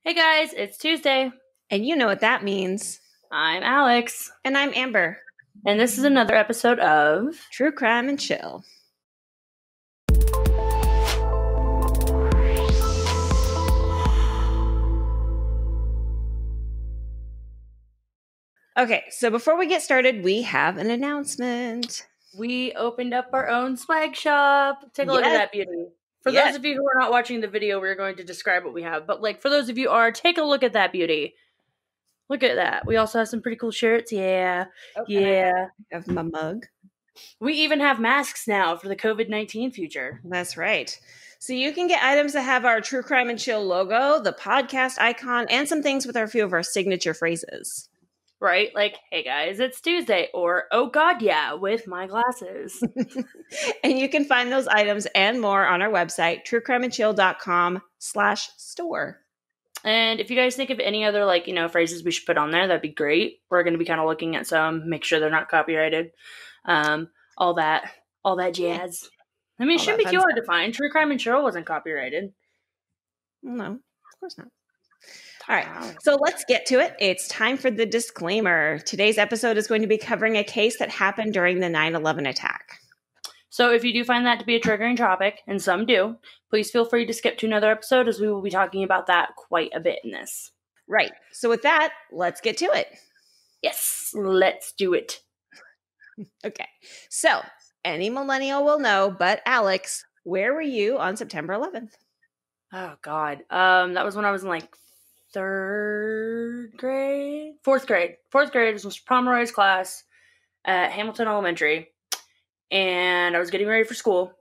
Hey guys, it's Tuesday. And you know what that means. I'm Alex. And I'm Amber. And this is another episode of True Crime and Chill. Okay, so before we get started, we have an announcement. We opened up our own swag shop. Take a look at that beauty. For those of you who are not watching the video, we're going to describe what we have. But for those of you who are, take a look at that beauty. Look at that. We also have some pretty cool shirts. Yeah. I have my mug. We even have masks now for the COVID-19 future. That's right. So you can get items that have our True Crime and Chill logo, the podcast icon, and some things with a few of our signature phrases. Right? Like, hey guys, it's Tuesday. Or, oh god, yeah, with my glasses. And you can find those items and more on our website, truecrimeandchill.com/store. And if you guys think of any other, phrases we should put on there, that'd be great. We're going to be kind of looking at some, make sure they're not copyrighted. All that jazz. I mean, it shouldn't be too hard to find. True Crime and Chill wasn't copyrighted. No, of course not. All right, so let's get to it. It's time for the disclaimer. Today's episode is going to be covering a case that happened during the 9/11 attack. So if you do find that to be a triggering topic, and some do, please feel free to skip to another episode as we will be talking about that quite a bit in this. Right. So with that, let's get to it. Yes, let's do it. Okay. So any millennial will know, but Alex, where were you on September 11th? Oh, God. That was when I was in fourth grade. Fourth grade was prom rise class at Hamilton Elementary. And I was getting ready for school.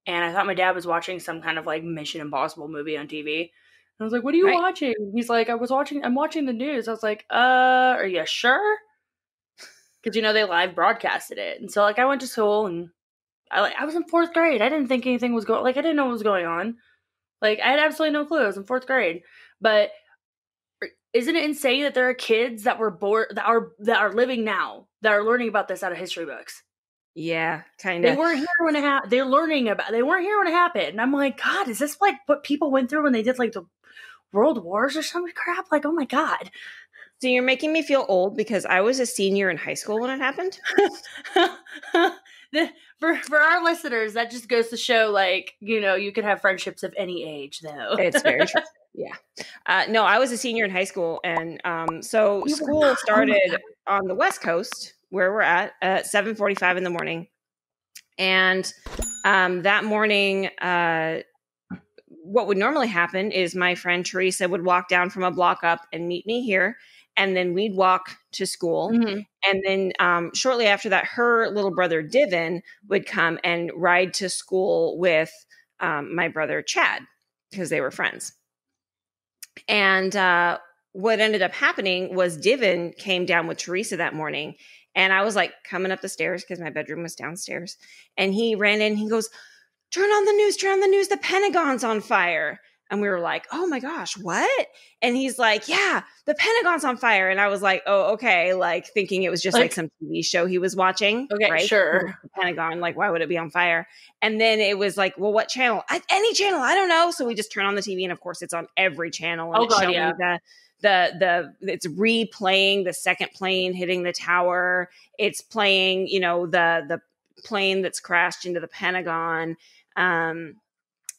And I thought my dad was watching some kind of Mission Impossible movie on TV. And I was like, what are you watching? He's like, I'm watching the news. I was like, are you sure? Because, they live broadcasted it. And so, I went to school and I was in fourth grade. I didn't think anything was going, I didn't know what was going on. I had absolutely no clue. I was in fourth grade. But isn't it insane that there are kids that were born, that are living now, that are learning about this out of history books? Yeah, kind of. They weren't here when it happened. They weren't here when it happened. And I'm like, God, is this what people went through when they did the World Wars or some crap? Oh my God. So you're making me feel old because I was a senior in high school when it happened. For our listeners, that just goes to show, you could have friendships of any age, though. It's very true. Yeah. No, I was a senior in high school. And so school started on the West Coast, where we're at 7:45 in the morning. And that morning, what would normally happen is my friend Teresa would walk down from a block up and meet me here. And then we'd walk to school. Mm-hmm. And then shortly after that, her little brother, Divin, would come and ride to school with my brother, Chad, because they were friends. And what ended up happening was Divin came down with Teresa that morning. And I was coming up the stairs because my bedroom was downstairs. And he ran in. He goes, turn on the news, the Pentagon's on fire. And we were like, oh my gosh, what? And he's like, yeah, the Pentagon's on fire. And I was like, oh, okay. Thinking it was just some TV show he was watching. Okay, right? Sure. The Pentagon, why would it be on fire? And then it was well, what channel? Any channel, I don't know. So we just turn on the TV and of course it's on every channel. And it's replaying the second plane hitting the tower. It's playing, the plane that's crashed into the Pentagon. And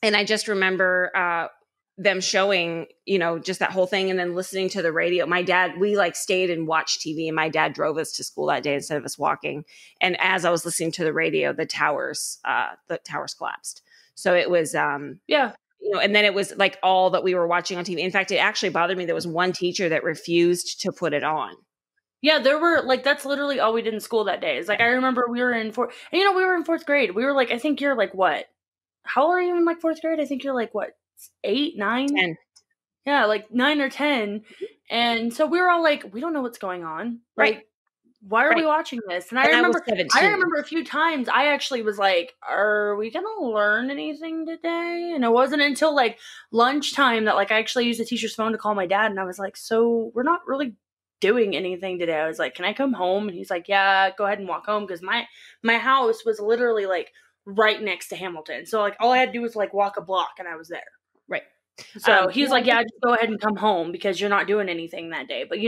I just remember them showing, just that whole thing and then listening to the radio. My dad, we stayed and watched TV and my dad drove us to school that day instead of us walking. And as I was listening to the radio, the towers collapsed. So it was, and then it was all that we were watching on TV. In fact, it actually bothered me. There was one teacher that refused to put it on. Yeah, there were that's literally all we did in school that day. It's I remember we were in we were in fourth grade. We were I think you're what? How old are you in fourth grade? I think you're what? 8, 9? 10. Yeah, 9 or 10. And so we were all we don't know what's going on. Right. Why are we watching this? And I remember a few times I actually was are we going to learn anything today? And it wasn't until lunchtime that I actually used the teacher's phone to call my dad. And I was so we're not really doing anything today. I was can I come home? And he's yeah, go ahead and walk home. Because my house was literally right next to Hamilton. So all I had to do was walk a block and I was there. Right. So he was Yeah, like, "Yeah, just go ahead and come home because you're not doing anything that day." But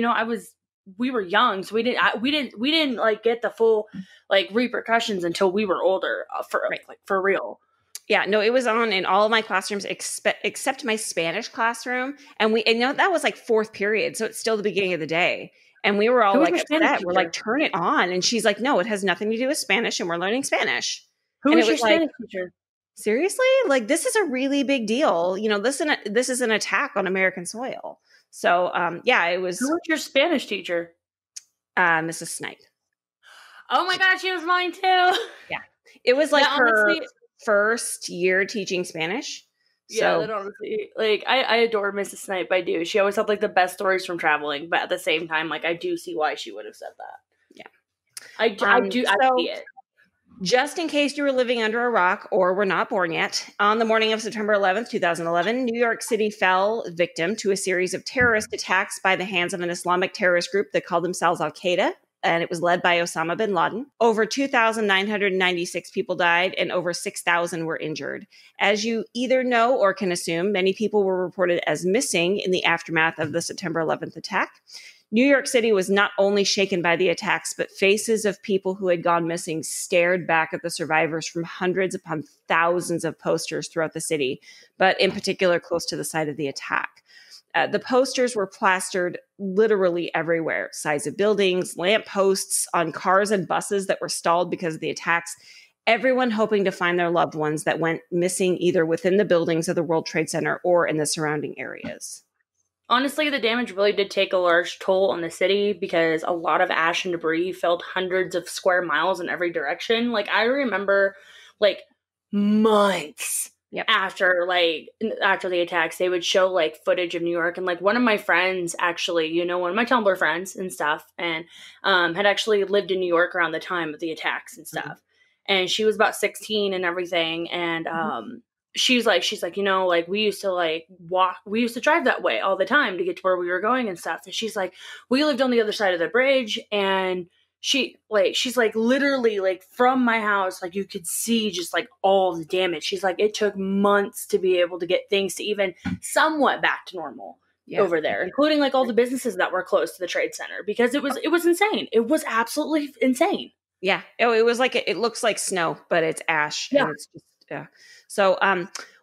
we were young, so we didn't like get the full like repercussions until we were older right. for real. Yeah, no, it was on in all of my classrooms except my Spanish classroom. And that was like fourth period. So it's still the beginning of the day. And we were all Who was like your Spanish upset. We're like, teacher? turn it on. And she's like, no, it has nothing to do with Spanish. And we're learning Spanish. Who And it was was your like, Spanish teacher? seriously? Like, this is a really big deal. This is an attack on American soil. So, yeah, it Who was was your Spanish teacher? Mrs. Snipe. Oh my God, she was mine too. Yeah. It was like That her honestly, first year teaching Spanish. yeah, So that honestly, like I adore Mrs. Snipe. I do. She always had like the best stories from traveling, but at the same time, like I do see why she would have said that. yeah. I So see it. just in case you were living under a rock or were not born yet, on the morning of September 11th, 2011, New York City fell victim to a series of terrorist attacks by the hands of an Islamic terrorist group that called themselves Al Qaeda, and it was led by Osama bin Laden. Over 2,996 people died and over 6,000 were injured. As you either know or can assume, many people were reported as missing in the aftermath of the September 11th attack. New York City was not only shaken by the attacks, but faces of people who had gone missing stared back at the survivors from hundreds upon thousands of posters throughout the city, but in particular close to the site of the attack. The posters were plastered literally everywhere, sides of buildings, lampposts, on cars and buses that were stalled because of the attacks. Everyone hoping to find their loved ones that went missing either within the buildings of the World Trade Center or in the surrounding areas. Honestly, the damage really did take a large toll on the city because a lot of ash and debris filled hundreds of square miles in every direction. Like I remember like months Yep. after the attacks, they would show like footage of New York, and like one of my friends actually, one of my Tumblr friends and stuff, and had actually lived in New York around the time of the attacks and stuff. Mm-hmm. And she was about 16 and everything, and she's like, like we used to drive that way all the time to get to where we were going and stuff. And she's like, we lived on the other side of the bridge, and she's like, literally, like from my house, like you could see just like all the damage. She's like, it took months to be able to get things to even somewhat back to normal over there, including like all the businesses that were close to the Trade Center, because it was insane. It was absolutely insane. Yeah. It was like, it looks like snow, but it's ash. Yeah. And it's just, yeah. So,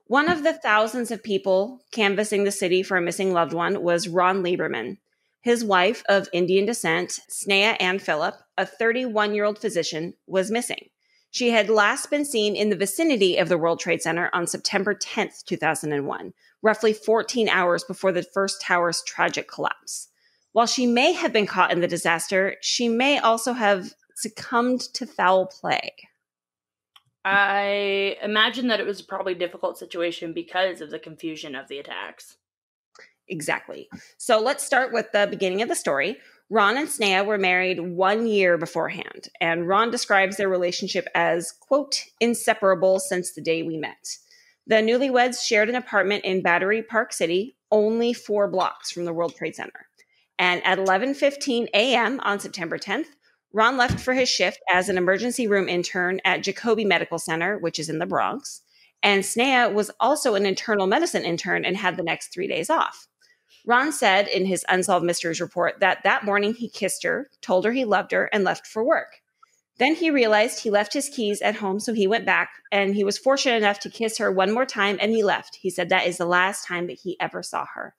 one of the thousands of people canvassing the city for a missing loved one was Ron Lieberman. His wife of Indian descent, Sneha Phillip, a 31-year-old physician, was missing. She had last been seen in the vicinity of the World Trade Center on September 10th, 2001, roughly 14 hours before the first tower's tragic collapse. While she may have been caught in the disaster, she may also have succumbed to foul play. I imagine that it was probably a difficult situation because of the confusion of the attacks. Exactly. So let's start with the beginning of the story. Ron and Sneha were married 1 year beforehand, and Ron describes their relationship as, quote, inseparable since the day we met. The newlyweds shared an apartment in Battery Park City, only 4 blocks from the World Trade Center. And at 11:15 a.m. on September 10th, Ron left for his shift as an emergency room intern at Jacobi Medical Center, which is in the Bronx. And Sneha was also an internal medicine intern and had the next 3 days off. Ron said in his Unsolved Mysteries report that morning he kissed her, told her he loved her, and left for work. Then he realized he left his keys at home, so he went back, and he was fortunate enough to kiss her one more time, and he left. He said that is the last time that he ever saw her.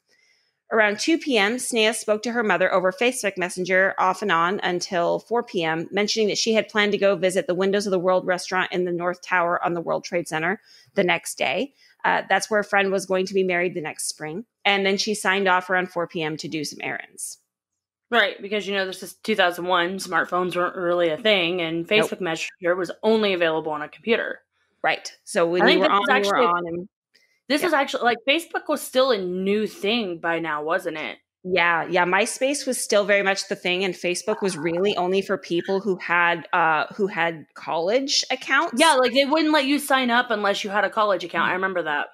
Around 2 p.m., Sneha spoke to her mother over Facebook Messenger off and on until 4 p.m., mentioning that she had planned to go visit the Windows of the World restaurant in the North Tower on the World Trade Center the next day. That's where a friend was going to be married the next spring. And then she signed off around 4 p.m. to do some errands. Right, because, this is 2001. Smartphones weren't really a thing, and Facebook Messenger was only available on a computer. Right. So when you were on, you were on. And this was actually, like, Facebook was still a new thing by now, wasn't it? Yeah. MySpace was still very much the thing, and Facebook was really only for people who had college accounts. Yeah, like they wouldn't let you sign up unless you had a college account. I remember that.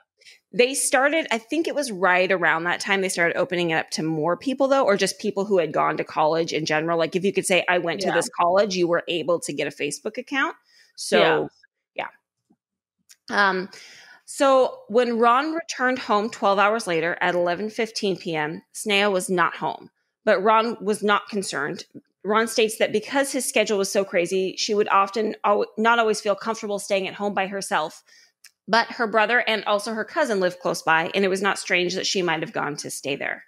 They started, I think it was right around that time, they started opening it up to more people, though, or just people who had gone to college in general. Like if you could say, I went to this college, you were able to get a Facebook account. So, yeah. So when Ron returned home 12 hours later at 11:15 p.m., Sneha was not home, but Ron was not concerned. Ron states that because his schedule was so crazy, she would often not always feel comfortable staying at home by herself. But her brother and also her cousin lived close by, and it was not strange that she might have gone to stay there.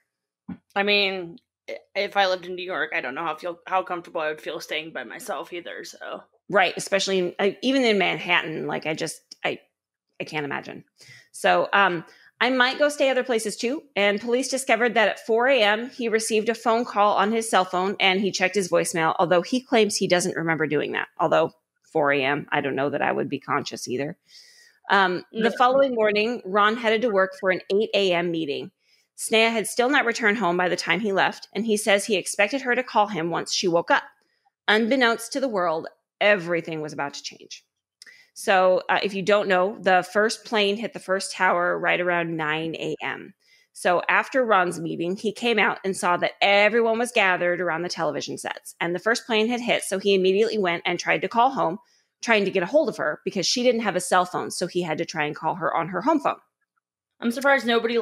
I mean, if I lived in New York, I don't know how comfortable I would feel staying by myself either. So right, especially even in Manhattan, like I can't imagine. So I might go stay other places too. And police discovered that at 4 a.m. he received a phone call on his cell phone and he checked his voicemail, although he claims he doesn't remember doing that. Although 4 a.m., I don't know that I would be conscious either. The following morning, Ron headed to work for an 8 a.m. meeting. Sneha had still not returned home by the time he left, and he says he expected her to call him once she woke up. Unbeknownst to the world, everything was about to change. So if you don't know, the first plane hit the first tower right around 9 a.m. So after Ron's meeting, he came out and saw that everyone was gathered around the television sets. And the first plane had hit, so he immediately went and tried to call home, trying to get a hold of her because she didn't have a cell phone. So he had to try and call her on her home phone. I'm surprised nobody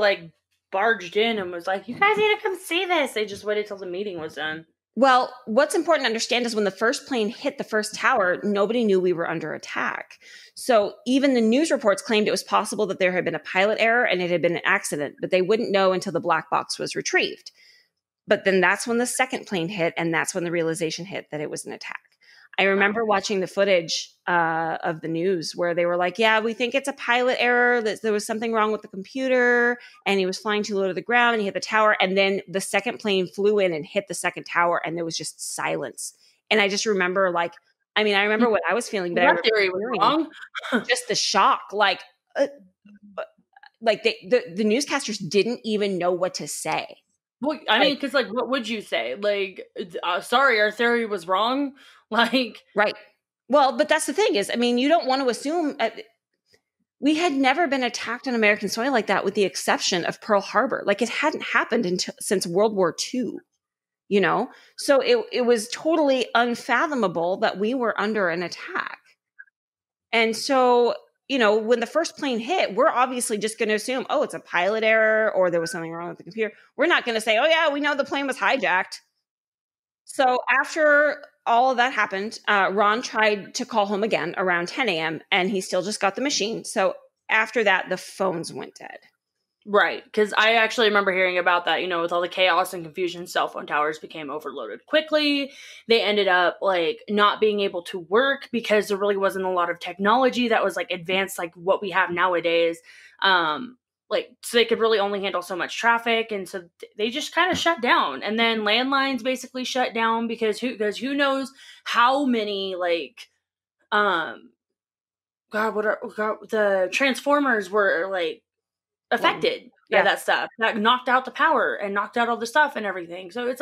barged in and was like, you guys need to come see this. They just waited till the meeting was done. Well, what's important to understand is when the first plane hit the first tower, nobody knew we were under attack. So even the news reports claimed it was possible that there had been a pilot error and it had been an accident, but they wouldn't know until the black box was retrieved. But then that's when the second plane hit, and that's when the realization hit that it was an attack. I remember watching the footage of the news where they were like, yeah, we think it's a pilot error, that there was something wrong with the computer, and he was flying too low to the ground, and he hit the tower, and then the second plane flew in and hit the second tower, and there was just silence. And I just remember, I remember what I was feeling, but that theory was wrong. Just the shock, the newscasters didn't even know what to say. Well, I mean, because what would you say? Sorry, our theory was wrong. Right. Well, but that's the thing is, you don't want to assume we had never been attacked on American soil like that, with the exception of Pearl Harbor. It hadn't happened since World War II, So it was totally unfathomable that we were under an attack. And so, when the first plane hit, we're obviously just going to assume, oh, it's a pilot error or there was something wrong with the computer. We're not going to say, oh yeah, we know the plane was hijacked. So after all of that happened, Ron tried to call home again around 10 a.m. and he still just got the machine. So after that, the phones went dead. Right, because I actually remember hearing about that, with all the chaos and confusion, cell phone towers became overloaded quickly. They ended up, not being able to work because there really wasn't a lot of technology that was, advanced, what we have nowadays. So they could really only handle so much traffic, and so they just kind of shut down. And then landlines basically shut down because who knows how many, the transformers were, affected by that stuff that knocked out the power and knocked out all the stuff and everything. So it's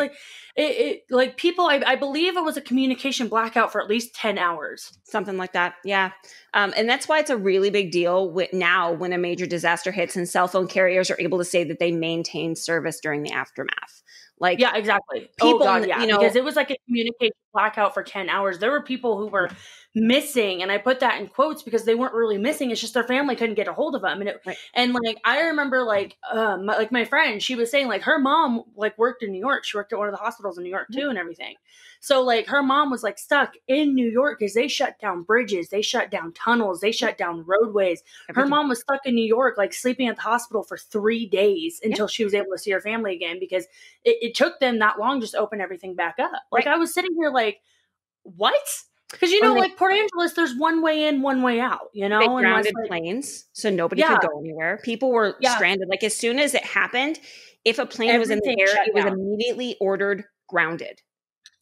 people, I believe it was a communication blackout for at least 10 hours. Something like that. Yeah. And that's why it's a really big deal now when a major disaster hits and cell phone carriers are able to say that they maintain service during the aftermath. Yeah, exactly. Because it was a communication blackout for 10 hours. There were people who were missing, and I put that in quotes because they weren't really missing. It's just their family couldn't get a hold of them. And I remember my friend, she was saying her mom worked in New York. She worked at one of the hospitals in New York too, and everything. So her mom was stuck in New York because they shut down bridges, they shut down tunnels, they shut down roadways. Her mom was stuck in New York, sleeping at the hospital for 3 days until she was able to see her family again, because it took them that long just to open everything back up. I was sitting here what? Because Port Angeles, there's one way in, one way out. They grounded planes, so nobody could go anywhere. People were stranded. As soon as it happened, if a plane was in the air, it was immediately ordered grounded.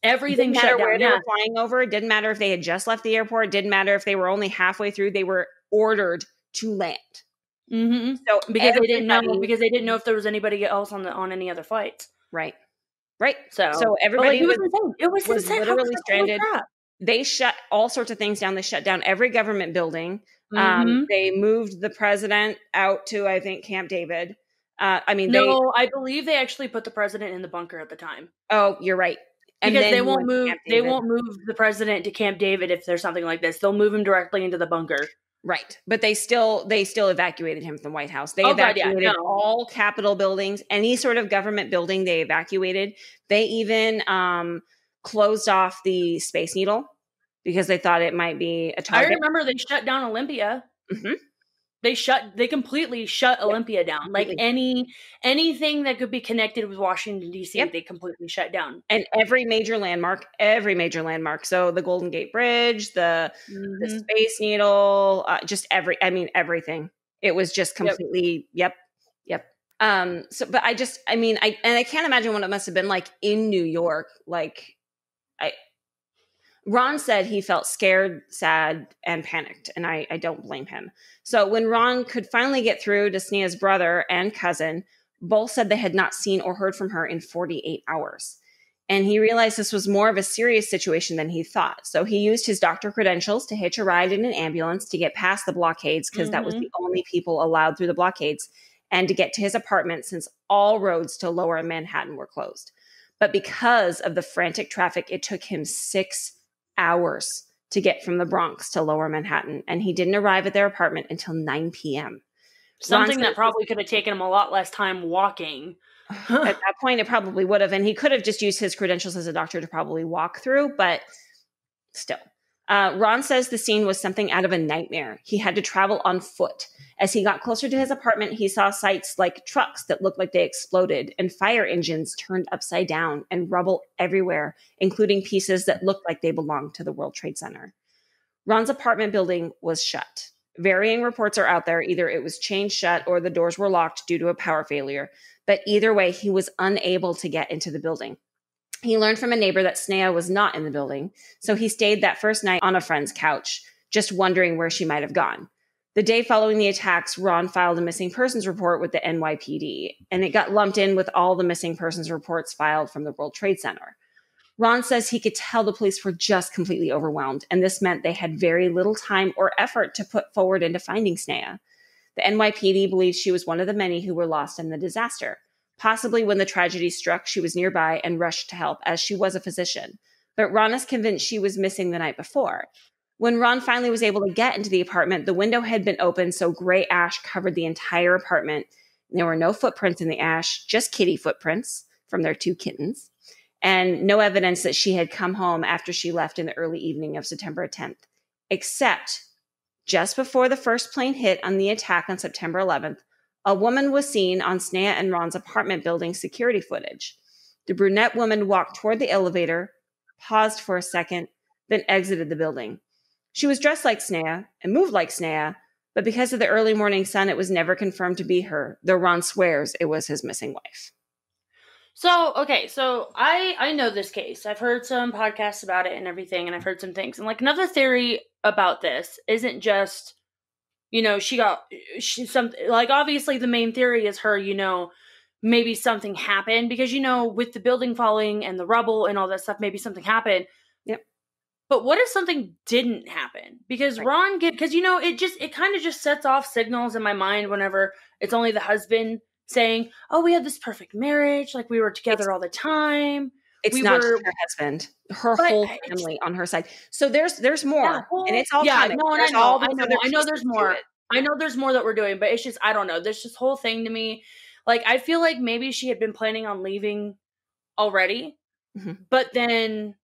Everything shut down. Didn't matter where they were flying over. It didn't matter if they had just left the airport. It didn't matter if they were only halfway through. They were ordered to land. Mm-hmm. So because they didn't know if there was anybody else on any other flights. Right. So everybody was literally stranded. They shut all sorts of things down. They shut down every government building. Mm-hmm. They moved the president out to, I think, Camp David. I believe they actually put the president in the bunker at the time. Oh, you're right. And because they won't move the president to Camp David if there's something like this. They'll move him directly into the bunker. Right. But they still evacuated him from the White House. They evacuated all Capitol buildings, any sort of government building they evacuated. They even closed off the Space Needle because they thought it might be a target. I remember they shut down Olympia. Mm-hmm. They completely shut Olympia down. Like anything that could be connected with Washington, D.C., they completely shut down. And every major landmark. So the Golden Gate Bridge, the Space Needle, everything. It was just completely, yep. But I can't imagine what it must have been like in New York. Ron said he felt scared, sad, and panicked, and I don't blame him. So when Ron could finally get through to Sneha's brother and cousin, both said they had not seen or heard from her in 48 hours. And he realized this was more of a serious situation than he thought. So he used his doctor credentials to hitch a ride in an ambulance to get past the blockades, because that was the only people allowed through the blockades, and to get to his apartment since all roads to Lower Manhattan were closed. But because of the frantic traffic, it took him 6 hours to get from the Bronx to Lower Manhattan, and he didn't arrive at their apartment until 9 p.m. Something that probably could have taken him a lot less time walking. At that point, it probably would have, and he could have just used his credentials as a doctor to probably walk through, but still. Ron says the scene was something out of a nightmare. He had to travel on foot. As he got closer to his apartment, he saw sights like trucks that looked like they exploded and fire engines turned upside down and rubble everywhere, including pieces that looked like they belonged to the World Trade Center. Ron's apartment building was shut. Varying reports are out there. Either it was chained shut or the doors were locked due to a power failure. But either way, he was unable to get into the building. He learned from a neighbor that Sneha was not in the building, so he stayed that first night on a friend's couch, just wondering where she might have gone. The day following the attacks, Ron filed a missing persons report with the NYPD, and it got lumped in with all the missing persons reports filed from the World Trade Center. Ron says he could tell the police were just completely overwhelmed, and this meant they had very little time or effort to put forward into finding Sneha. The NYPD believes she was one of the many who were lost in the disaster. Possibly when the tragedy struck, she was nearby and rushed to help, as she was a physician. But Ron is convinced she was missing the night before. When Ron finally was able to get into the apartment, the window had been open, so gray ash covered the entire apartment. There were no footprints in the ash, just kitty footprints from their 2 kittens, and no evidence that she had come home after she left in the early evening of September 10th, except just before the first plane hit on the attack on September 11th, a woman was seen on Sneha and Ron's apartment building security footage. The brunette woman walked toward the elevator, paused for a second, then exited the building. She was dressed like Sneha and moved like Sneha, but because of the early morning sun, it was never confirmed to be her, though Ron swears it was his missing wife. So I know this case. I've heard some podcasts about it and everything, and I've heard some things. And like another theory about this isn't just, obviously the main theory is her, maybe something happened because, with the building falling and the rubble and all that stuff, maybe something happened. Yep. But what if something didn't happen? Because Ron it kind of just sets off signals in my mind whenever it's only the husband saying, "Oh, we had this perfect marriage, like we were together all the time." It's not just her husband, her whole family on her side. So there's more, and it's all coming. I know there's more. I know there's more that we're doing, but it's just I don't know. There's this whole thing to me, like I feel like maybe she had been planning on leaving already, but then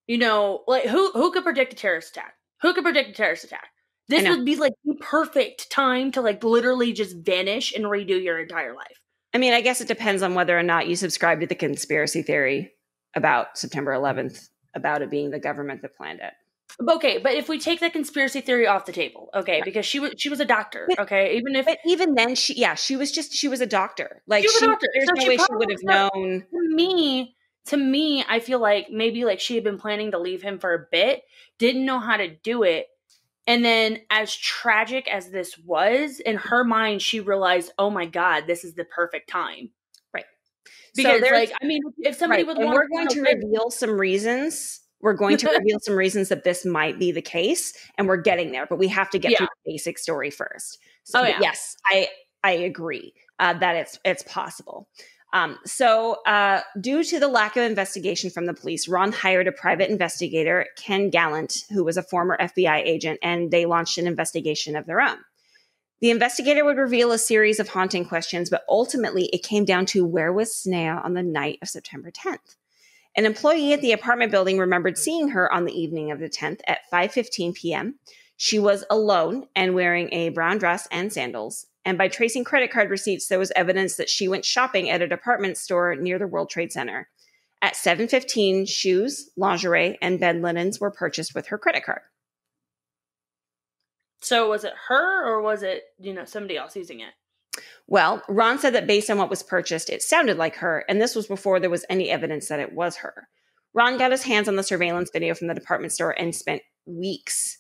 like who could predict a terrorist attack? Who could predict a terrorist attack? This would be like the perfect time to like literally just vanish and redo your entire life. I mean, I guess it depends on whether or not you subscribe to the conspiracy theory about September 11th, about it being the government that planned it. Okay, but if we take the conspiracy theory off the table, because she was a doctor, even then she was a doctor. Like she was a doctor. There's no way she would have known. To me, I feel like maybe like she had been planning to leave him for a bit, didn't know how to do it. And then as tragic as this was, in her mind, she realized, oh my God, this is the perfect time. Right. Because if somebody would want we're going to reveal some reasons. We're going to reveal some reasons that this might be the case, and we're getting there, but we have to get through the basic story first. So yes, I agree that it's possible. Due to the lack of investigation from the police, Ron hired a private investigator, Ken Gallant, who was a former FBI agent, and they launched an investigation of their own. The investigator would reveal a series of haunting questions, but ultimately it came down to where was Sneha on the night of September 10th? An employee at the apartment building remembered seeing her on the evening of the 10th at 5:15 p.m. She was alone and wearing a brown dress and sandals. And by tracing credit card receipts, there was evidence that she went shopping at a department store near the World Trade Center. At 7:15, shoes, lingerie, and bed linens were purchased with her credit card. So was it her or was it, somebody else using it? Well, Ron said that based on what was purchased, it sounded like her, and this was before there was any evidence that it was her. Ron got his hands on the surveillance video from the department store and spent weeks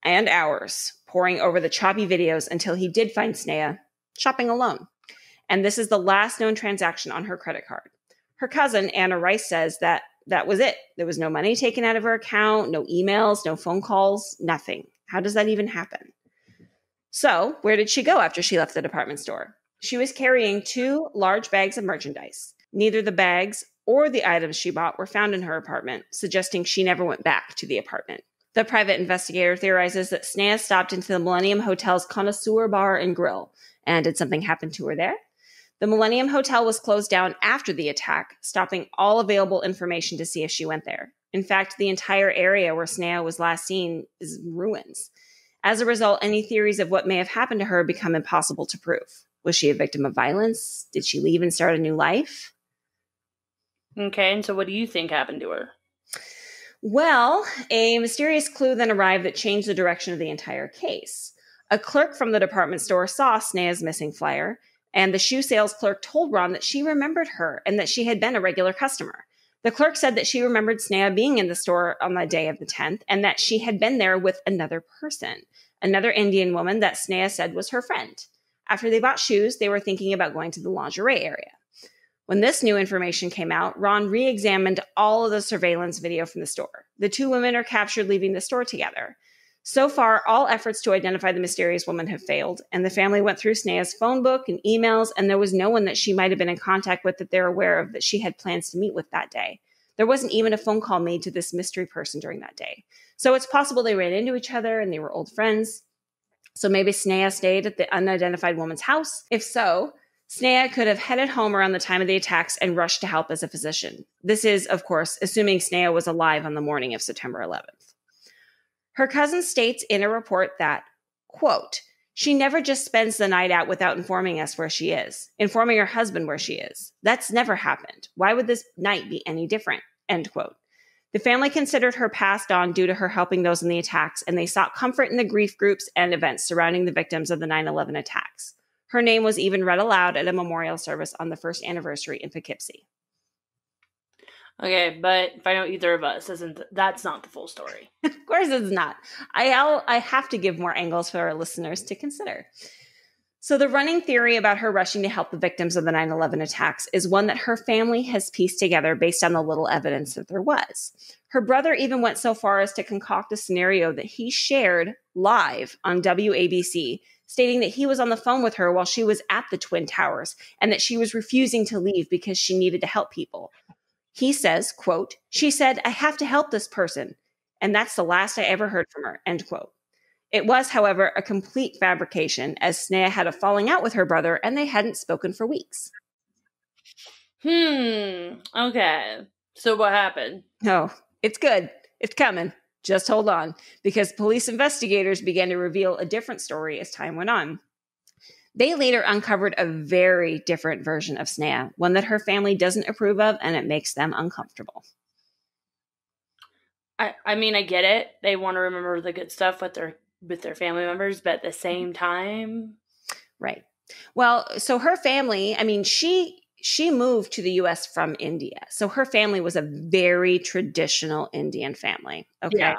and hours poring over the choppy videos until he did find Sneha shopping alone. And this is the last known transaction on her credit card. Her cousin, Anna Rice, says that was it. There was no money taken out of her account, no emails, no phone calls, nothing. How does that even happen? So, where did she go after she left the department store? She was carrying 2 large bags of merchandise. Neither the bags or the items she bought were found in her apartment, suggesting she never went back to the apartment. The private investigator theorizes that Sneha stopped into the Millennium Hotel's Connoisseur Bar and Grill. And did something happen to her there? The Millennium Hotel was closed down after the attack, stopping all available information to see if she went there. In fact, the entire area where Sneha was last seen is ruins. As a result, any theories of what may have happened to her become impossible to prove. Was she a victim of violence? Did she leave and start a new life? Okay, and so what do you think happened to her? Well, a mysterious clue then arrived that changed the direction of the entire case. A clerk from the department store saw Sneha's missing flyer, and the shoe sales clerk told Ron that she remembered her and that she had been a regular customer. The clerk said that she remembered Sneha being in the store on the day of the 10th and that she had been there with another person, another Indian woman that Sneha said was her friend. After they bought shoes, they were thinking about going to the lingerie area. When this new information came out, Ron re-examined all of the surveillance video from the store. The 2 women are captured leaving the store together. So far, all efforts to identify the mysterious woman have failed, and the family went through Sneha's phone book and emails, and there was no one that she might have been in contact with that they're aware of that she had plans to meet with that day. There wasn't even a phone call made to this mystery person during that day. So it's possible they ran into each other and they were old friends. So maybe Sneha stayed at the unidentified woman's house. If so, Sneha could have headed home around the time of the attacks and rushed to help as a physician. This is, of course, assuming Sneha was alive on the morning of September 11th. Her cousin states in a report that, quote, she never just spends the night out without informing us where she is, informing her husband where she is. That's never happened. Why would this night be any different? End quote. The family considered her passed on due to her helping those in the attacks, and they sought comfort in the grief groups and events surrounding the victims of the 9/11 attacks. Her name was even read aloud at a memorial service on the first anniversary in Poughkeepsie. Okay, but if I know either of us, that's not the full story. Of course it's not. I have to give more angles for our listeners to consider. So the running theory about her rushing to help the victims of the 9/11 attacks is one that her family has pieced together based on the little evidence that there was. Her brother even went so far as to concoct a scenario that he shared live on WABC, stating that he was on the phone with her while she was at the Twin Towers and that she was refusing to leave because she needed to help people. He says, quote, she said, I have to help this person. And that's the last I ever heard from her, end quote. It was, however, a complete fabrication as Sneha had a falling out with her brother and they hadn't spoken for weeks. Okay. So what happened? Oh, it's good. It's coming. Just hold on, because police investigators began to reveal a different story as time went on. They later uncovered a very different version of Sneha, one that her family doesn't approve of, and it makes them uncomfortable. I mean, I get it. They want to remember the good stuff with their family members, but at the same time, right. Well, so her family, I mean, she moved to the U.S. from India. So her family was a very traditional Indian family. Okay. Yeah.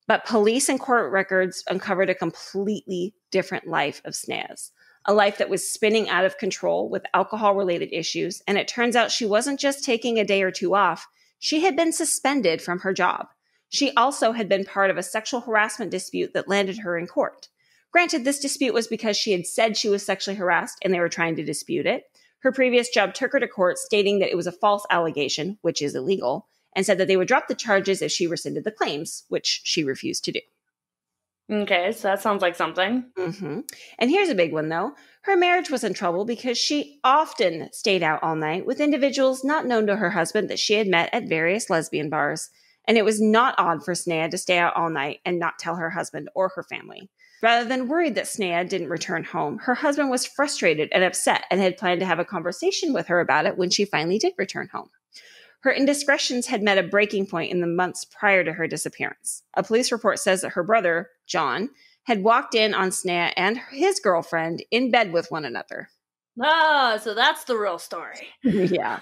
But police and court records uncovered a completely different life of Sneha's, a life that was spinning out of control with alcohol-related issues. And it turns out she wasn't just taking a day or two off. She had been suspended from her job. She also had been part of a sexual harassment dispute that landed her in court. Granted, this dispute was because she had said she was sexually harassed and they were trying to dispute it. Her previous job took her to court, stating that it was a false allegation, which is illegal, and said that they would drop the charges if she rescinded the claims, which she refused to do. Okay, so that sounds like something. Mm-hmm. And here's a big one, though. Her marriage was in trouble because she often stayed out all night with individuals not known to her husband that she had met at various lesbian bars. And it was not odd for Sneha to stay out all night and not tell her husband or her family. Rather than worried that Sneha didn't return home, her husband was frustrated and upset and had planned to have a conversation with her about it when she finally did return home. Her indiscretions had met a breaking point in the months prior to her disappearance. A police report says that her brother, John, had walked in on Sneha and his girlfriend in bed with one another. Ah, so that's the real story. Yeah.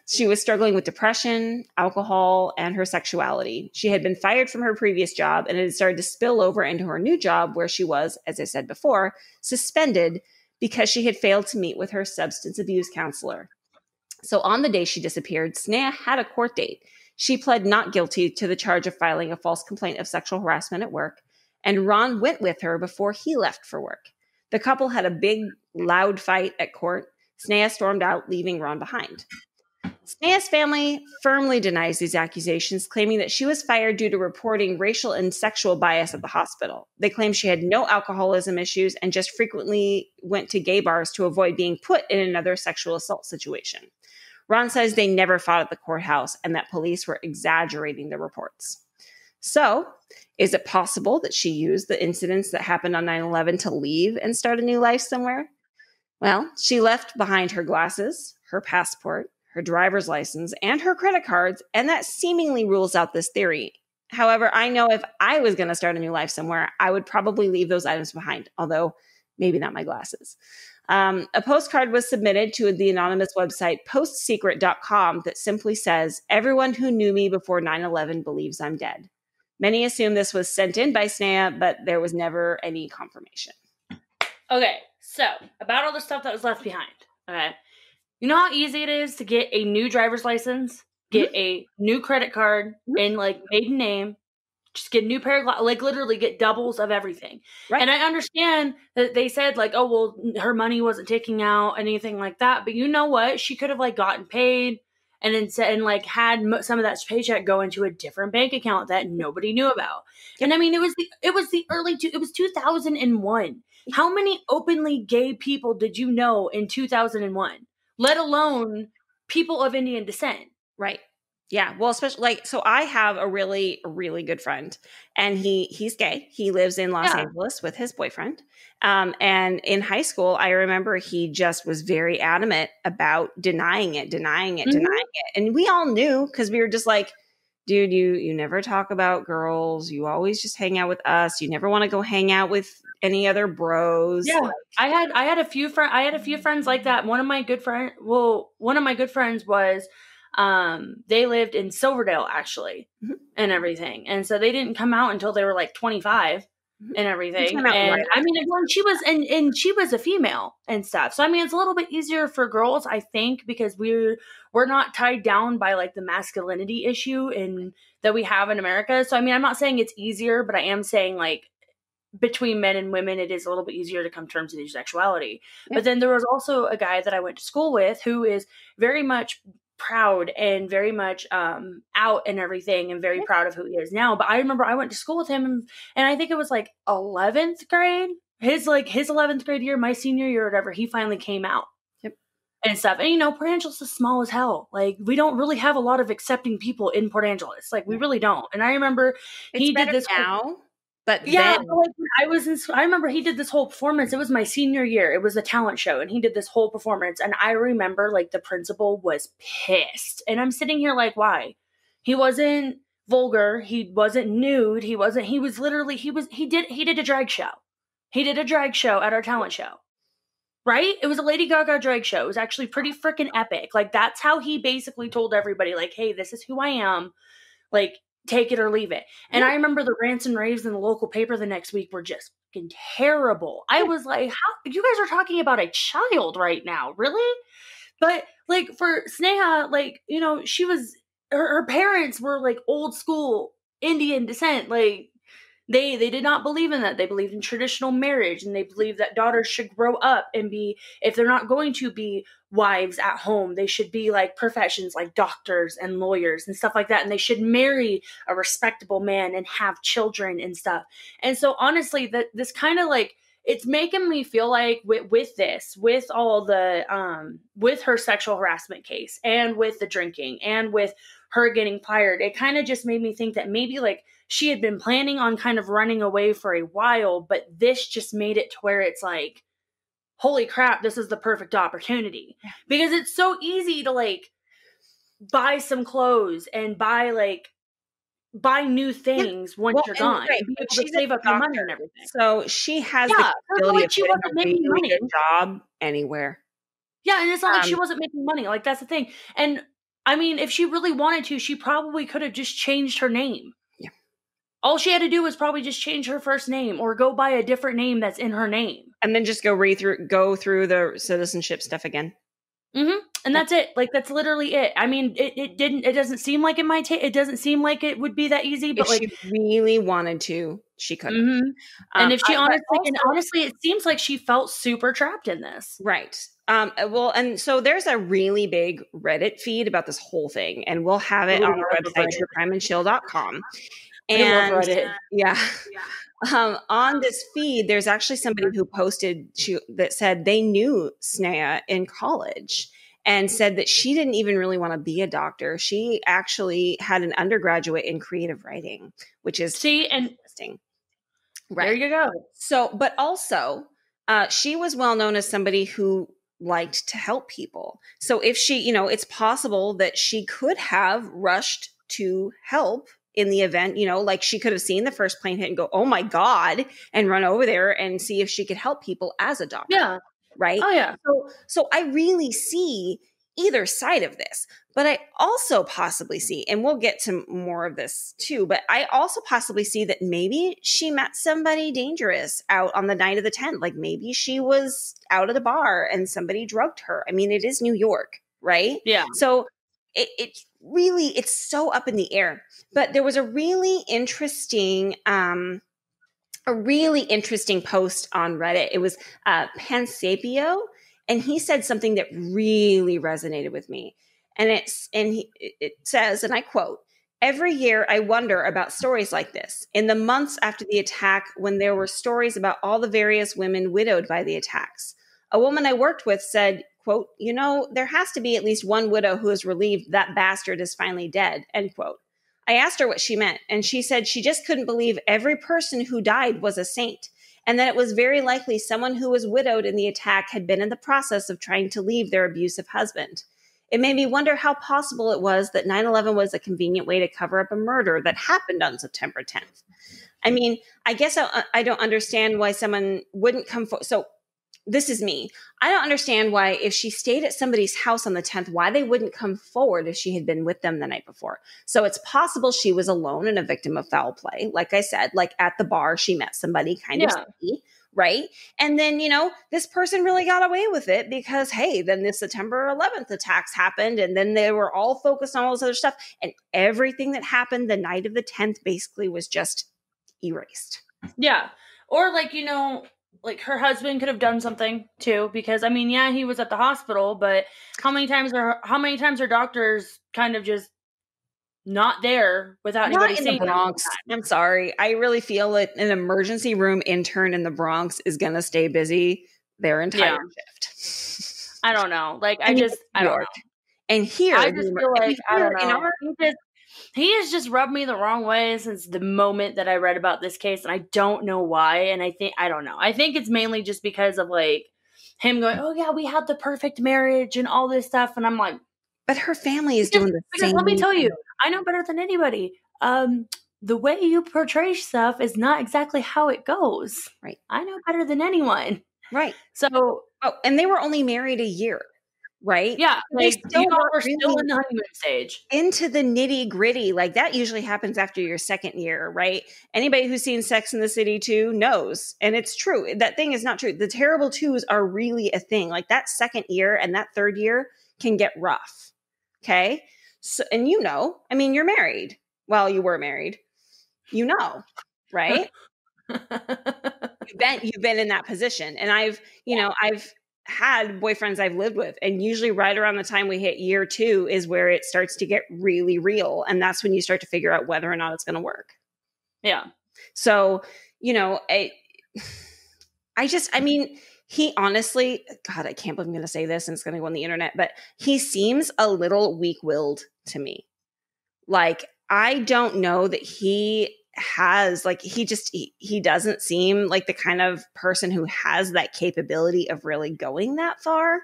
She was struggling with depression, alcohol, and her sexuality. She had been fired from her previous job and it had started to spill over into her new job where she was, as I said before, suspended because she had failed to meet with her substance abuse counselor. So on the day she disappeared, Sneha had a court date. She pled not guilty to the charge of filing a false complaint of sexual harassment at work, and Ron went with her before he left for work. The couple had a big, loud fight at court. Sneha stormed out, leaving Ron behind. Sneha's family firmly denies these accusations, claiming that she was fired due to reporting racial and sexual bias at the hospital. They claim she had no alcoholism issues and just frequently went to gay bars to avoid being put in another sexual assault situation. Ron says they never fought at the courthouse and that police were exaggerating the reports. So, is it possible that she used the incidents that happened on 9/11 to leave and start a new life somewhere? Well, she left behind her glasses, her passport, her driver's license, and her credit cards, and that seemingly rules out this theory. However, I know if I was going to start a new life somewhere, I would probably leave those items behind, although maybe not my glasses. A postcard was submitted to the anonymous website postsecret.com that simply says, "Everyone who knew me before 9/11 believes I'm dead." Many assume this was sent in by Sneha, but there was never any confirmation. Okay, so about all the stuff that was left behind. Okay, you know how easy it is to get a new driver's license, get a new credit card, and like maiden name, just get a new pair of glasses, like literally get doubles of everything. Right. And I understand that they said like, oh, well, her money wasn't taking out, anything like that. But you know what? She could have like gotten paid and then said, and like had some of that paycheck go into a different bank account that nobody knew about. Yep. And I mean, it was it was 2001. How many openly gay people did you know in 2001? Let alone people of Indian descent. Right. Yeah. Well, especially like, so I have a really, really good friend and he's gay. He lives in Los Angeles with his boyfriend. And in high school, I remember he just was very adamant about denying it. And we all knew because we were just like, dude, you never talk about girls. You always just hang out with us. You never want to go hang out with any other bros. Yeah. Like, I had a few friends like that. One of my good friends was they lived in Silverdale actually, and everything. And so they didn't come out until they were like 25 and everything. And I mean, and she was a female and stuff. So I mean, it's a little bit easier for girls, I think, because we're not tied down by like the masculinity issue that we have in America. So I mean, I'm not saying it's easier, but I am saying like between men and women, it is a little bit easier to come to terms with your sexuality. Yeah. But then there was also a guy that I went to school with who is very much proud and very much out and everything and very proud of who he is now. But I remember I went to school with him and I think it was like 11th grade, his 11th grade year, my senior year or whatever, he finally came out. Yep. And stuff. And, you know, Port Angeles is small as hell. Like, we don't really have a lot of accepting people in Port Angeles. Like, we really don't. And I remember he did this now. But yeah, but like I remember he did this whole performance. It was my senior year. It was a talent show, and he did this whole performance. And I remember like the principal was pissed, and I'm sitting here like, why? He wasn't vulgar. He wasn't nude. He wasn't. He was literally. He did a drag show. He did a drag show at our talent show. Right? It was a Lady Gaga drag show. It was actually pretty freaking epic. Like that's how he basically told everybody, like, hey, this is who I am. Like, take it or leave it. And I remember the rants and raves in the local paper the next week were just fucking terrible. I was like, how you guys are talking about a child right now? Really? But like for Sneha, like, you know, she was her parents were like old school Indian descent, like They did not believe in that. They believed in traditional marriage, and they believed that daughters should grow up and be, if they're not going to be wives at home, they should be like professions like doctors and lawyers and stuff like that. And they should marry a respectable man and have children and stuff. And so honestly, that this kind of like, it's making me feel like with all the with her sexual harassment case and with the drinking and with her getting fired, it kind of just made me think that maybe like she had been planning on kind of running away for a while, but this just made it to where it's like, holy crap, this is the perfect opportunity. Because it's so easy to like buy some clothes and buy new things once you're gone. Right. And be able to save up your money and everything. So she has the ability of getting a really good job anywhere. Yeah, and it's not like she wasn't making money. Like, that's the thing. And I mean, if she really wanted to, she probably could have just changed her name. Yeah. All she had to do was probably just change her first name or go buy a different name that's in her name. And then just go through the citizenship stuff again. Mm-hmm. And that's it. Like, that's literally it. I mean, it doesn't seem like it might take, it doesn't seem like it would be that easy, but if she really wanted to, she could. Mm-hmm. And if she honestly, it seems like she felt super trapped in this. Right. Well, and so there's a really big Reddit feed about this whole thing, and we'll have it on our website, truecrimeandchill.com. And on this feed, there's actually somebody who posted that said they knew Sneha in college and said that she didn't even really want to be a doctor. She actually had an undergraduate in creative writing, which is interesting. Right. There you go. So, but also, she was well known as somebody who liked to help people. So if she, it's possible that she could have rushed to help in the event, like she could have seen the first plane hit and go, oh my God, and run over there and see if she could help people as a doctor. Yeah. Right. Oh yeah. So I really see either side of this, but I also possibly see, and we'll get to more of this too, but I also possibly see that maybe she met somebody dangerous out on the night of the 10th. Like maybe she was out at a bar and somebody drugged her. I mean, it is New York, right? Yeah. So it's so up in the air. But there was a really interesting post on Reddit. It was Pansapio, and he said something that really resonated with me. And it says, and I quote, "Every year I wonder about stories like this. In the months after the attack, when there were stories about all the various women widowed by the attacks, a woman I worked with said, quote, there has to be at least one widow who is relieved that bastard is finally dead, end quote. I asked her what she meant, and she said she just couldn't believe every person who died was a saint, and that it was very likely someone who was widowed in the attack had been in the process of trying to leave their abusive husband. It made me wonder how possible it was that 9/11 was a convenient way to cover up a murder that happened on September 10th. I mean, I guess I don't understand why someone wouldn't come forward. So this is me. I don't understand why, if she stayed at somebody's house on the 10th, why they wouldn't come forward if she had been with them the night before. So it's possible she was alone and a victim of foul play. Like I said, like at the bar, she met somebody kind of sticky, right? And then, this person really got away with it because, hey, then the September 11th attacks happened, and then they were all focused on all this other stuff. And everything that happened the night of the 10th basically was just erased. Yeah. Or like her husband could have done something too, because I mean, yeah, he was at the hospital, but how many times are doctors kind of just not there without anybody seeing the Bronx? I'm sorry. I really feel that an emergency room intern in the Bronx is going to stay busy their entire shift. I don't know. Like, I don't know. And here, I just feel like, I don't know. He has just rubbed me the wrong way since the moment that I read about this case, and I don't know why. And I don't know. I think it's mainly just because of like him going, "Oh yeah, we had the perfect marriage and all this stuff," and I'm like, "But her family is doing the same." Let me tell you, I know better than anybody. The way you portray stuff is not exactly how it goes. Right. I know better than anyone. Right. So, and they were only married a year. Right? Yeah. They still were still in the honeymoon stage. Into the nitty gritty. Like that usually happens after your second year, right? Anybody who's seen Sex in the City 2 knows. And it's true. That thing is not true. The terrible twos are really a thing. Like that second year and that third year can get rough. Okay. So, and I mean, you're married. Well, you were married. Right? You've been in that position. And I've had boyfriends I've lived with, and usually right around the time we hit year 2 is where it starts to get really real. And that's when you start to figure out whether or not it's going to work. Yeah. So, he honestly, God, I can't believe I'm going to say this and it's going to go on the internet, but he seems a little weak-willed to me. Like, I don't know that he has, like, he doesn't seem like the kind of person who has that capability of really going that far.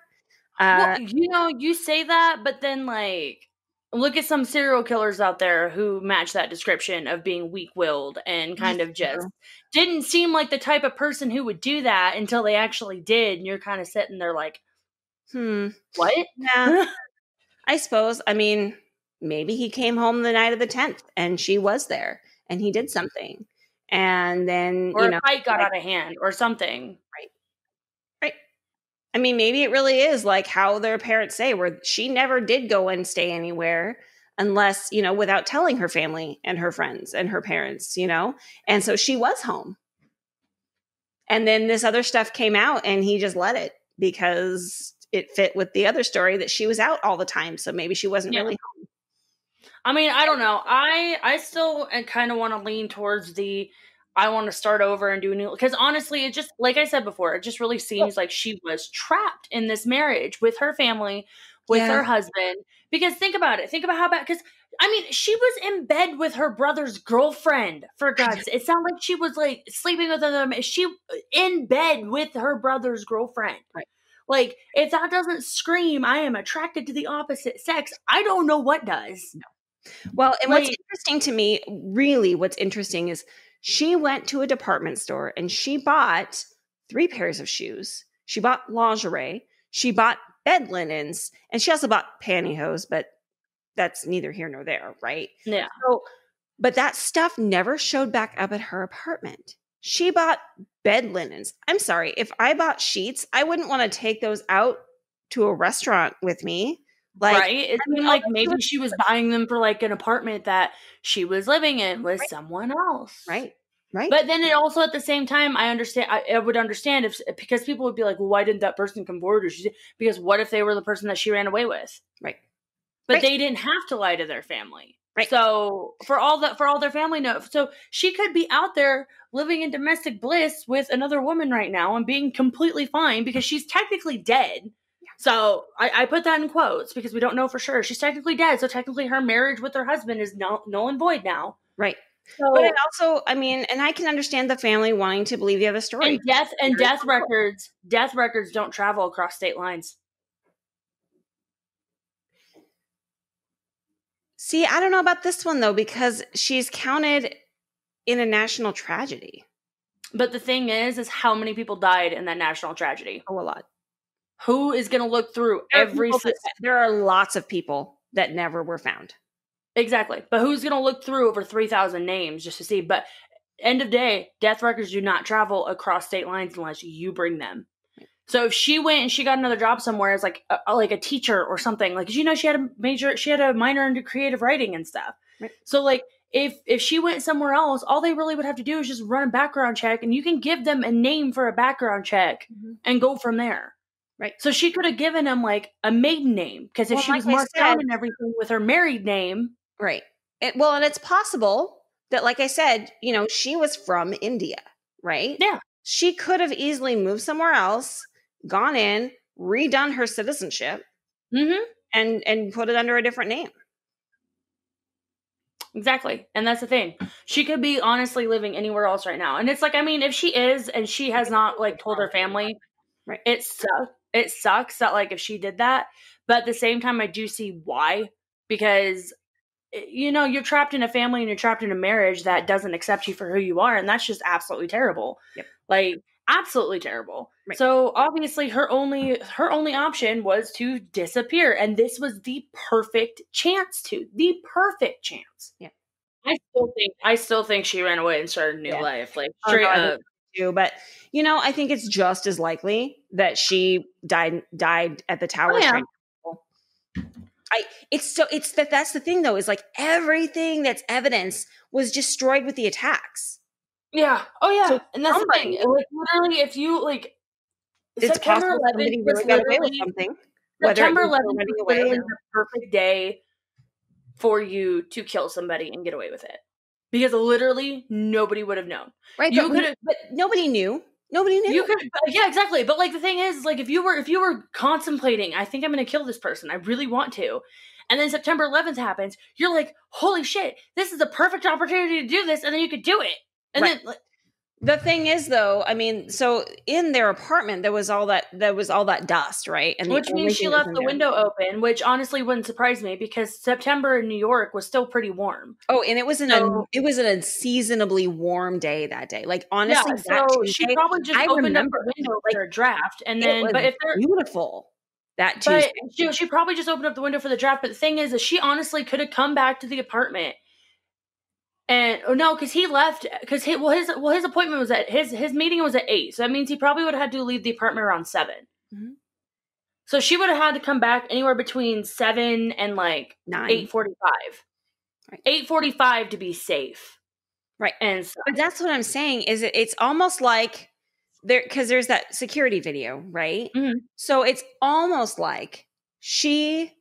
Well, you say that, but then, like, look at some serial killers out there who match that description of being weak-willed and kind of just didn't seem like the type of person who would do that until they actually did. And you're kind of sitting there like, what? Yeah, I suppose. I mean, maybe he came home the night of the 10th and she was there and he did something. And then, or a fight got out of hand or something. Right. I mean, maybe it really is like how their parents say, where she never did go and stay anywhere unless, without telling her family and her friends and her parents, and so she was home. And then this other stuff came out and he just let it because it fit with the other story that she was out all the time. So maybe she wasn't really home. I mean, I don't know. I still kind of want to lean towards I want to start over and do a new, because honestly, it just, like I said before, it just really seems like she was trapped in this marriage with her family, with her husband. Because think about it. Think about how bad, because I mean, she was in bed with her brother's girlfriend, for God's sake. It sounded like she was like sleeping with them. She in bed with her brother's girlfriend. Right. Like, if that doesn't scream, I am attracted to the opposite sex, I don't know what does. No. Well, and what's interesting to me, really what's interesting is she went to a department store and she bought 3 pairs of shoes. She bought lingerie. She bought bed linens. And she also bought pantyhose, but that's neither here nor there, right? Yeah. So, but that stuff never showed back up at her apartment. She bought bed linens. I'm sorry, if I bought sheets, I wouldn't want to take those out to a restaurant with me. Like, right? It seemed like maybe she was buying them for like an apartment that she was living in with someone else. Right. But then it also, at the same time, I would understand because people would be like, well, why didn't that person come forward? Because what if they were the person that she ran away with? Right. But they didn't have to lie to their family. Right. So for all their family knows. So she could be out there living in domestic bliss with another woman right now and being completely fine because she's technically dead. So I put that in quotes because we don't know for sure. She's technically dead. So technically her marriage with her husband is null and void now. Right. So, but it also, I mean, and I can understand the family wanting to believe the other story. And death records don't travel across state lines. See, I don't know about this one though, because she's counted in a national tragedy. But the thing is how many people died in that national tragedy? Oh, a lot. Who is going to look through every... There are lots of people that never were found. Exactly. But who's going to look through over 3,000 names just to see? But end of day, death records do not travel across state lines unless you bring them. Right. So if she went and she got another job somewhere as like a teacher or something, like, she had a minor in creative writing and stuff. Right. So like if she went somewhere else, all they really would have to do is just run a background check, and you can give them a name for a background check and go from there. Right. So she could have given him like a maiden name, because if she was marked down and everything with her married name. Right. And it's possible that, like I said, she was from India, right? Yeah. She could have easily moved somewhere else, gone in, redone her citizenship, and put it under a different name. Exactly. And that's the thing. She could be honestly living anywhere else right now. And it's like, I mean, if she is, and she has not like told her family, right, it sucks that like if she did that. But at the same time, I do see why, because you're trapped in a family and you're trapped in a marriage that doesn't accept you for who you are. And that's just absolutely terrible. Yep. Like, absolutely terrible. Right. So obviously her only option was to disappear. And this was the perfect chance. Yeah. I still think she ran away and started a new life. Like, straight up. But I think it's just as likely that she died at the tower. That's the thing though, is like everything that's evidence was destroyed with the attacks. Yeah. Oh yeah. So And that's the thing. Like literally, if you like it's September possible 11th somebody was really got away with literally something, whether it September was for 11th running was away literally or the perfect day for you to kill somebody and get away with it. Because literally nobody would have known. right. You could have But nobody knew. Nobody knew. You could, yeah, exactly. But like the thing is, like if you were contemplating, I think I'm going to kill this person. I really want to, and then September 11th happens. You're like, holy shit, this is the perfect opportunity to do this, and then you could do it. And Right. then The thing is, though, I mean, so in their apartment there was all that dust, right? And which means she left the window open, which honestly wouldn't surprise me because September in New York was still pretty warm. Oh, and it was an unseasonably warm day that day. Like honestly, Yeah, that so she Tuesday, probably just I opened up remember the window like for a draft, and it then was but if they're beautiful that but Tuesday. she probably just opened up the window for the draft. But the thing is that she honestly could have come back to the apartment. And no, because he left. Because his appointment was at his meeting was at 8, so that means he probably would have had to leave the apartment around 7. Mm-hmm. So she would have had to come back anywhere between 7 and like 9. 8:45. Right. 8:45 to be safe. Right, and so, but that's what I'm saying. Is it's almost like because there's that security video, right? Mm-hmm. So it's almost like she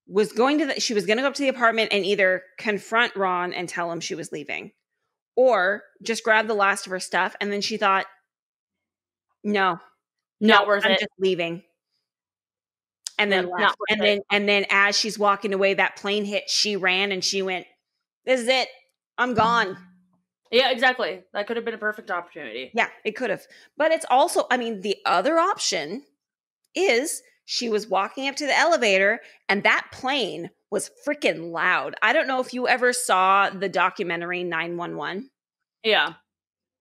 was going to go up to the apartment and either confront Ron and tell him she was leaving, or just grab the last of her stuff. And then she thought, no, not worth I'm it. just leaving. And then left. And then as she's walking away, that plane hit. She ran and she went, "This is it. I'm gone." Yeah, exactly. That could have been a perfect opportunity. Yeah, it could have. But it's also, I mean, the other option is she was walking up to the elevator and that plane was freaking loud. I don't know if you ever saw the documentary 911. Yeah.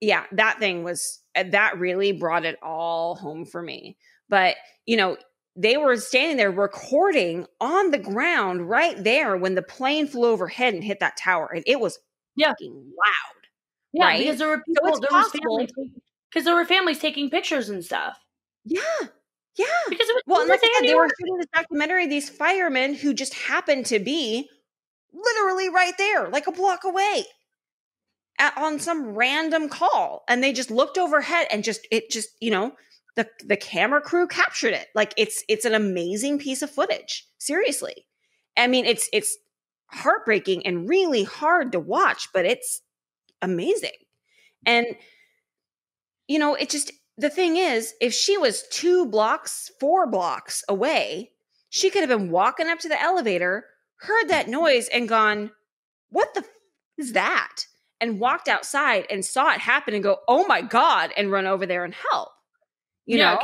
Yeah, that thing that really brought it all home for me. But, you know, they were standing there recording on the ground right there when the plane flew overhead and hit that tower. And it was fucking loud. Yeah, right? because there were people, there were families taking pictures and stuff. Yeah. Yeah. Because and like I said, they were shooting this documentary, these firemen who just happened to be literally right there, like a block away on some random call. And they just looked overhead and the camera crew captured it. Like it's an amazing piece of footage. Seriously. I mean, it's heartbreaking and really hard to watch, but it's amazing. And, you know, the thing is, if she was 4 blocks away, she could have been walking up to the elevator, heard that noise and gone, "What the is that?" And walked outside and saw it happen and go, "Oh my God," and run over there and help. You know?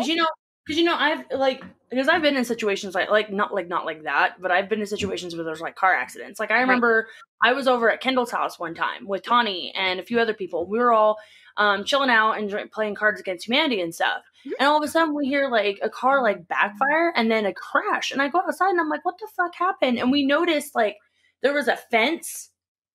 Because I've been in situations like not like that, but I've been in situations where there's like car accidents. Like I remember I was over at Kendall's house one time with Tawny and a few other people. We were all chilling out and playing Cards Against Humanity and stuff. Mm-hmm. And all of a sudden we hear like a car like backfire and then a crash. And I go outside and I'm like, what the fuck happened? And we noticed like there was a fence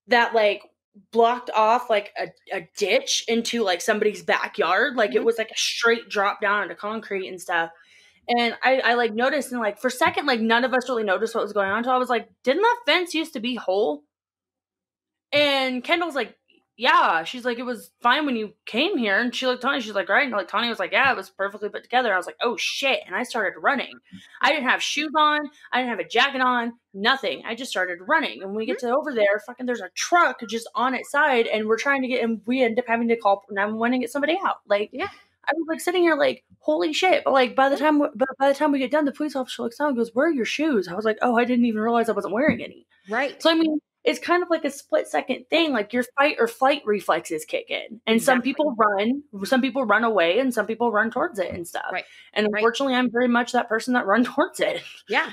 that like blocked off like a ditch into like somebody's backyard. Like it was like a straight drop down into concrete and stuff. And I like noticed and like for a second, like none of us really noticed what was going on. Until I was like, didn't that fence used to be whole? And Kendall's like, yeah. She's like, it was fine when you came here. And she looked at Tawny. She's like, right. And like Tawny was like, yeah, it was perfectly put together. I was like, oh shit. And I started running. I didn't have shoes on. I didn't have a jacket on. Nothing. I just started running. And when we get to over there, fucking there's a truck just on its side. And we're trying to and we end up having to call 911 and get somebody out. Like, yeah. I was like sitting here like, holy shit. But like by the time we get done, the police officer looks down and goes, where are your shoes? I was like, oh, I didn't even realize I wasn't wearing any. Right. So I mean, it's kind of like a split second thing. Like your fight or flight reflexes kick in. And some people run away and some people run towards it and stuff. Right. And unfortunately, I'm very much that person that run towards it. Yeah.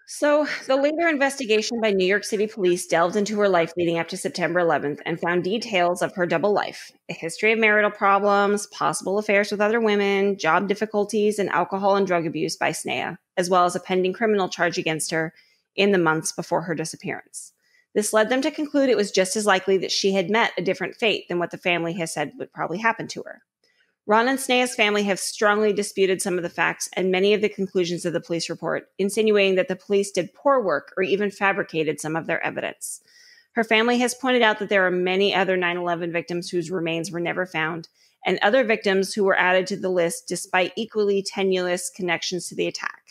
So the later investigation by New York City police delved into her life leading up to September 11th and found details of her double life, a history of marital problems, possible affairs with other women, job difficulties, and alcohol and drug abuse by Sneha, as well as a pending criminal charge against her in the months before her disappearance. This led them to conclude it was just as likely that she had met a different fate than what the family has said would probably happen to her. Ron and Sneha's family have strongly disputed some of the facts and many of the conclusions of the police report, insinuating that the police did poor work or even fabricated some of their evidence. Her family has pointed out that there are many other 9/11 victims whose remains were never found, and other victims who were added to the list despite equally tenuous connections to the attack.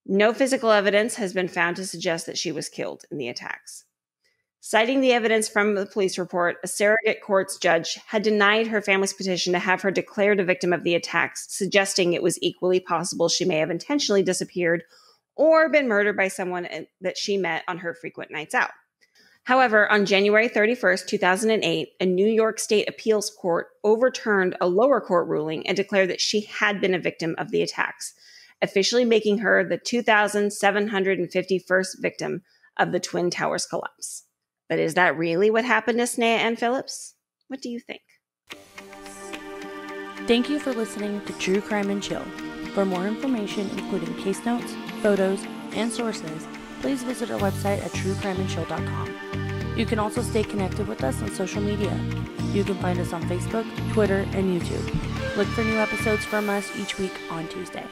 No physical evidence has been found to suggest that she was killed in the attacks. Citing the evidence from the police report, a surrogate court's judge had denied her family's petition to have her declared a victim of the attacks, suggesting it was equally possible she may have intentionally disappeared or been murdered by someone that she met on her frequent nights out. However, on January 31st, 2008, a New York State appeals court overturned a lower court ruling and declared that she had been a victim of the attacks, officially making her the 2,751st victim of the Twin Towers collapse. But is that really what happened to Sneha and Phillips? What do you think? Thank you for listening to True Crime and Chill. For more information, including case notes, photos, and sources, please visit our website at truecrimeandchill.com. You can also stay connected with us on social media. You can find us on Facebook, Twitter, and YouTube. Look for new episodes from us each week on Tuesday.